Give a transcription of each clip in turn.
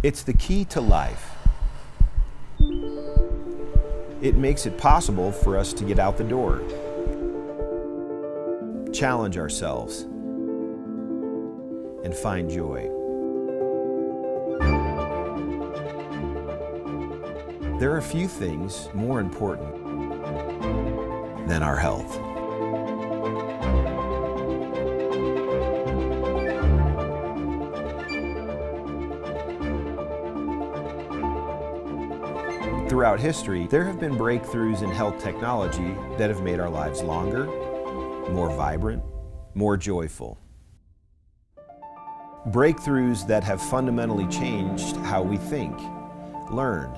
It's the key to life. It makes it possible for us to get out the door, challenge ourselves, and find joy. There are few things more important than our health. Throughout history, there have been breakthroughs in health technology that have made our lives longer, more vibrant, more joyful. Breakthroughs that have fundamentally changed how we think, learn,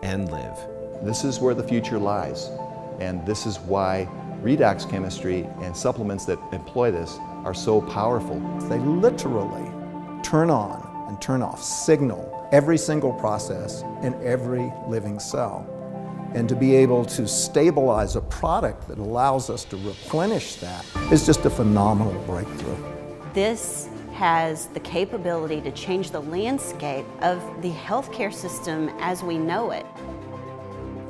and live. This is where the future lies, and this is why redox chemistry and supplements that employ this are so powerful. They literally turn on and turn off, signal every single process in every living cell. And to be able to stabilize a product that allows us to replenish that is just a phenomenal breakthrough. This has the capability to change the landscape of the healthcare system as we know it.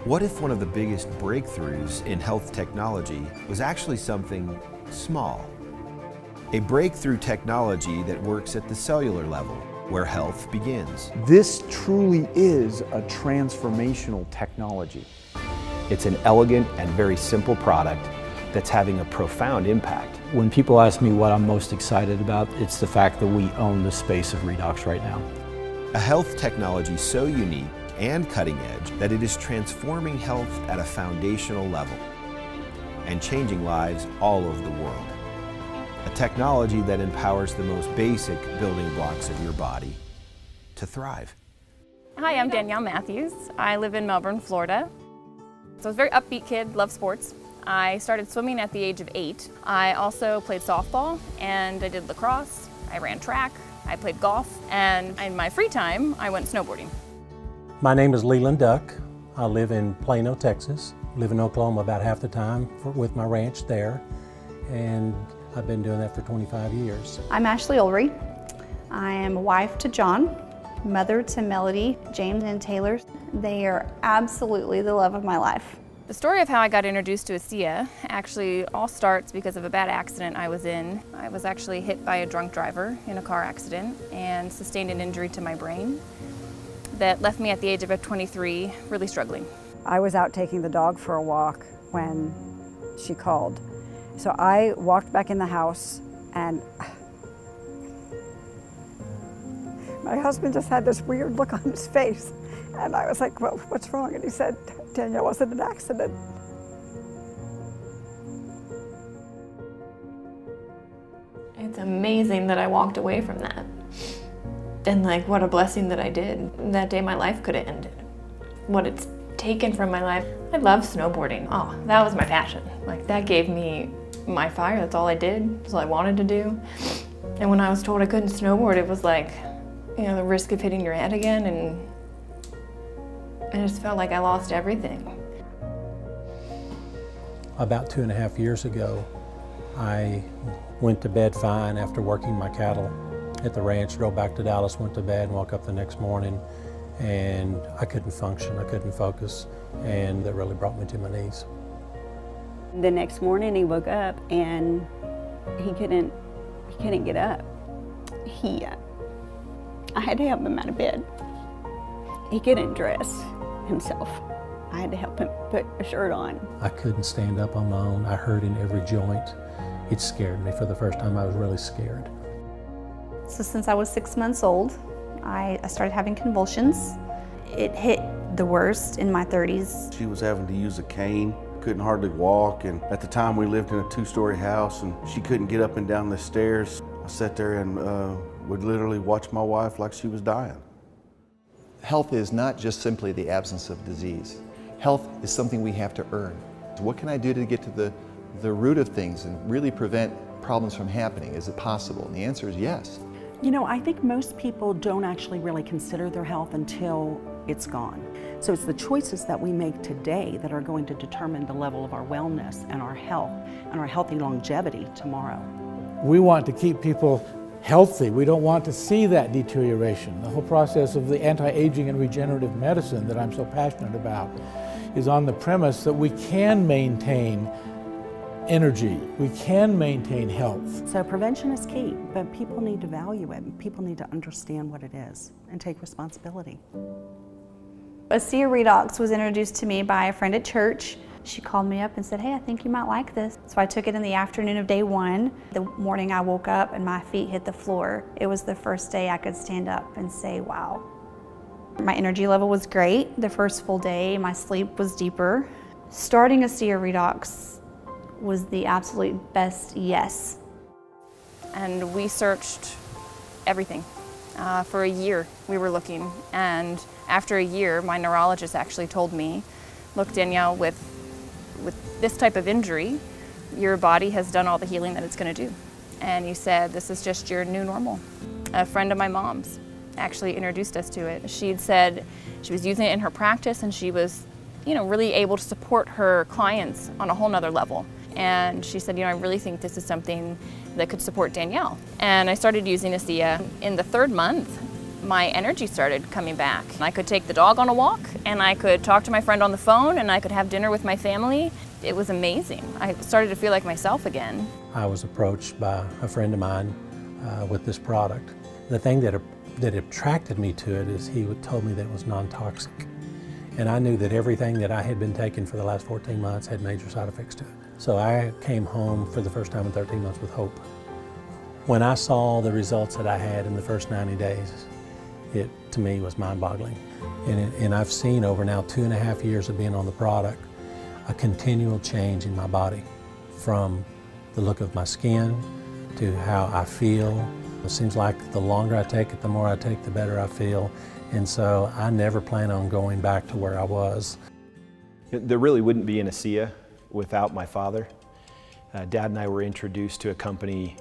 What if one of the biggest breakthroughs in health technology was actually something small? A breakthrough technology that works at the cellular level, where health begins. This truly is a transformational technology. It's an elegant and very simple product that's having a profound impact. When people ask me what I'm most excited about, it's the fact that we own the space of redox right now. A health technology so unique and cutting edge that it is transforming health at a foundational level and changing lives all over the world. A technology that empowers the most basic building blocks of your body to thrive. Hi, I'm Danielle Matthews. I live in Melbourne, Florida. So I was a very upbeat kid, love sports. I started swimming at the age of 8. I also played softball and I did lacrosse. I ran track, I played golf, and in my free time, I went snowboarding. My name is Leland Duck. I live in Plano, Texas. Live in Oklahoma about half the time with my ranch there. And I've been doing that for 25 years. I'm Ashley Ulrey. I am a wife to John, mother to Melody, James, and Taylor. They are absolutely the love of my life. The story of how I got introduced to ASEA actually all starts because of a bad accident I was in. I was actually hit by a drunk driver in a car accident and sustained an injury to my brain that left me at the age of 23 really struggling. I was out taking the dog for a walk when she called. So I walked back in the house and my husband just had this weird look on his face. And I was like, well, what's wrong? And he said, Danielle, was it an accident? It's amazing that I walked away from that. And like, what a blessing that I did. That day my life could have ended. What it's taken from my life. I love snowboarding. Oh, that was my passion. Like, that gave me my fire. That's all I did. That's all I wanted to do. And when I was told I couldn't snowboard, it was like, you know, the risk of hitting your head again, and I just felt like I lost everything. About 2.5 years ago, I went to bed fine after working my cattle at the ranch, drove back to Dallas, went to bed, and woke up the next morning, and I couldn't function, I couldn't focus, and that really brought me to my knees. The next morning he woke up and he couldn't get up. I had to help him out of bed. He couldn't dress himself. I had to help him put a shirt on. I couldn't stand up on my own. I hurt in every joint. It scared me. For the first time, I was really scared. So since I was 6 months old, I started having convulsions. It hit the worst in my 30s. She was having to use a cane, couldn't hardly walk, and at the time we lived in a 2-story house and she couldn't get up and down the stairs. I sat there and would literally watch my wife like she was dying. Health is not just simply the absence of disease. Health is something we have to earn. What can I do to get to the root of things and really prevent problems from happening? Is it possible? And the answer is yes. You know, I think most people don't actually really consider their health until it's gone. So it's the choices that we make today that are going to determine the level of our wellness and our health and our healthy longevity tomorrow. We want to keep people healthy. We don't want to see that deterioration. The whole process of the anti-aging and regenerative medicine that I'm so passionate about is on the premise that we can maintain energy, we can maintain health. So prevention is key, but people need to value it. People need to understand what it is and take responsibility. ASEA Redox was introduced to me by a friend at church. She called me up and said, hey, I think you might like this. So I took it in the afternoon of day one. The morning I woke up and my feet hit the floor. It was the first day I could stand up and say, wow. My energy level was great. The first full day, my sleep was deeper. Starting ASEA Redox was the absolute best yes. And we searched everything. For a year we were looking, and after a year my neurologist actually told me, look Danielle, with this type of injury, your body has done all the healing that it's going to do. And he said, this is just your new normal. A friend of my mom's actually introduced us to it. She'd said she was using it in her practice, and she was, really able to support her clients on a whole nother level. And she said, I really think this is something that could support Danielle. And I started using ASEA. In the third month, my energy started coming back. I could take the dog on a walk, and I could talk to my friend on the phone, and I could have dinner with my family. It was amazing. I started to feel like myself again. I was approached by a friend of mine with this product. The thing that attracted me to it is he told me that it was non-toxic. And I knew that everything that I had been taking for the last 14 months had major side effects to it. So I came home for the first time in 13 months with hope. When I saw the results that I had in the first 90 days, it, to me, was mind-boggling. And I've seen over now 2.5 years of being on the product, a continual change in my body, from the look of my skin to how I feel. It seems like the longer I take it, the more I take, the better I feel. And so I never plan on going back to where I was. There really wouldn't be an ASEA without my father. Dad and I were introduced to a company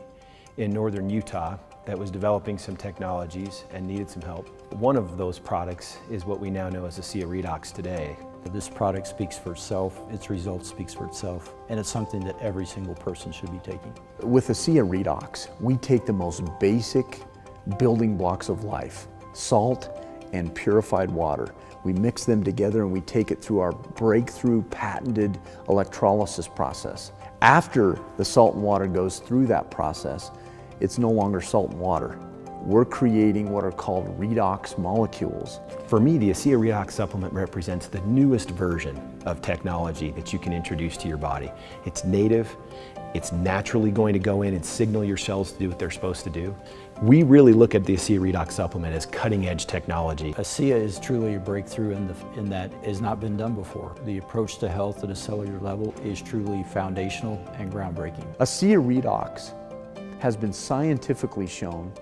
in northern Utah that was developing some technologies and needed some help. One of those products is what we now know as ASEA Redox today. This product speaks for itself, its results speaks for itself, and it's something that every single person should be taking. With ASEA Redox, we take the most basic building blocks of life, salt and purified water. We mix them together and we take it through our breakthrough patented electrolysis process. After the salt and water goes through that process, it's no longer salt and water. We're creating what are called redox molecules. For me, the ASEA Redox supplement represents the newest version of technology that you can introduce to your body. It's native, it's naturally going to go in and signal your cells to do what they're supposed to do. We really look at the ASEA Redox supplement as cutting-edge technology. ASEA is truly a breakthrough in that it has not been done before. The approach to health at a cellular level is truly foundational and groundbreaking. ASEA Redox has been scientifically shown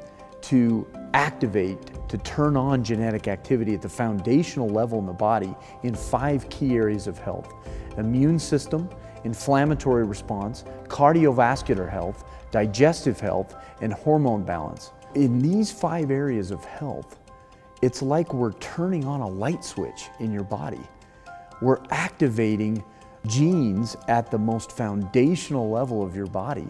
to activate, to turn on genetic activity at the foundational level in the body in 5 key areas of health: immune system, inflammatory response, cardiovascular health, digestive health, and hormone balance. In these 5 areas of health, it's like we're turning on a light switch in your body. We're activating genes at the most foundational level of your body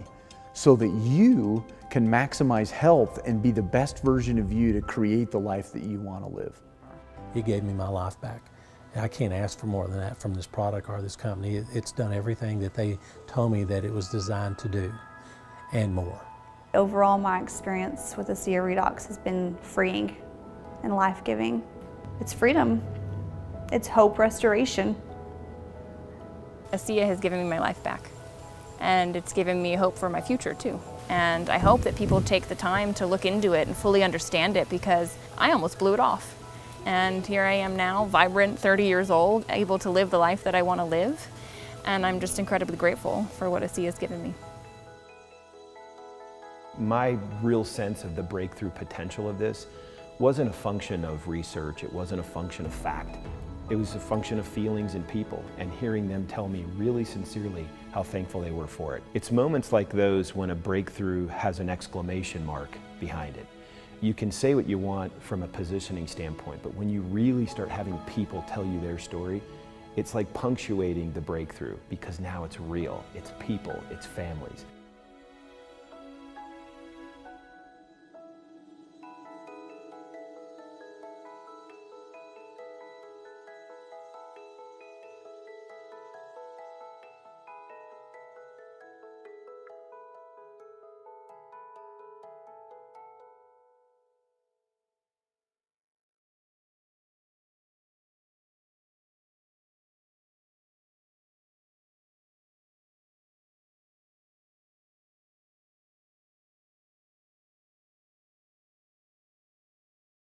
so that you can maximize health and be the best version of you to create the life that you want to live. He gave me my life back. I can't ask for more than that from this product or this company. It's done everything that they told me that it was designed to do, and more. Overall, my experience with ASEA Redox has been freeing and life-giving. It's freedom. It's hope restoration. ASEA has given me my life back, and it's given me hope for my future too. And I hope that people take the time to look into it and fully understand it, because I almost blew it off. And here I am now, vibrant, 30 years old, able to live the life that I want to live. And I'm just incredibly grateful for what ASEA has given me. My real sense of the breakthrough potential of this wasn't a function of research, it wasn't a function of fact. It was a function of feelings and people, and hearing them tell me really sincerely how thankful they were for it. It's moments like those when a breakthrough has an exclamation mark behind it. You can say what you want from a positioning standpoint, but when you really start having people tell you their story, it's like punctuating the breakthrough, because now it's real, it's people, it's families.